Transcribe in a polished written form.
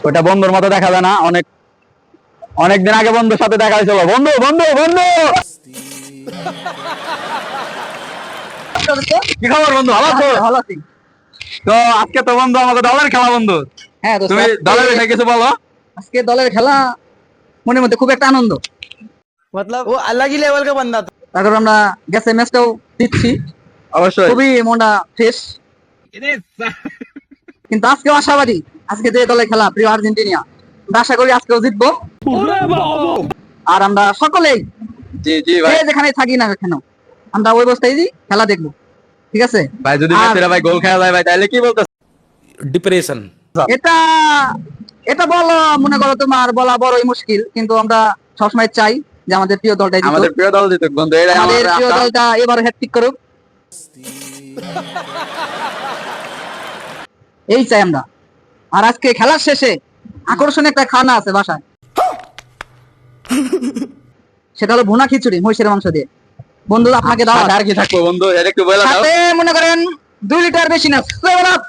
ওটা বন্ধুর মতো দেখা যায় না, অনেকদিন আগে বন্ধুর সাথে দেখা হয়েছিল। বন্ধু বন্ধু বন্ধু, কি খবর বন্ধু? ভালো আছো? ভালো আছি। তো আজকে তো বন্ধু আমাদের দলের খেলা বন্ধু, হ্যাঁ দোস্ত, তুমি দলের বিষয়ে কিছু বলো। আজকে দলের খেলা, মনের মধ্যে খুব একটা আনন্দ। मतलब वो अलग ही लेवल का बंदा था। তারপর আমরা গেছে ম্যাচটাও দিচ্ছি, অবশ্যই খুবই মনটা ফ্রেশ। কিন্তু আজকেও আশাবাদী, আজকে যে দলের খেলা প্রিয় আর্জেন্টিনা, আমরা আশা করি আজকেও জিতবো। আর আমরা সকলেই জি জি ভাই। যে যেখানে থাকি না কেন, আমরা ওই অবস্থায় খেলা দেখবো, ঠিক আছে? ভাই যদি মেসিরা ভাই গোল খেলা যায় ভাই, তাহলে কি বলতেছ? डिप्रेशन। এটা এটা বলো, মনে করো তোমার বলা বড়ই মুশকিল, কিন্তু আমরা সবসময় চাই যে আমাদের প্রিয় দলটাই জিতুক। আমাদের প্রিয় দল জিতুক বন্ধু, এটাই আমাদের আমাদের প্রিয় আশা। দলটা এবার হ্যাটট্রিক করুক, এই চাই আমরা। আর আজকে খেলার শেষে আকর্ষণীয় একটা খানা আছে বাসায়, সেটা হলো ভুনা খিচুড়ি মহিষের মাংস দিয়ে। বন্ধু আপনাকে দাও, আর কি থাকবো বন্ধু, এটা একটু বলে দাও। সাথে মনে করেন 2 লিটার বেশি না, 7 আপ।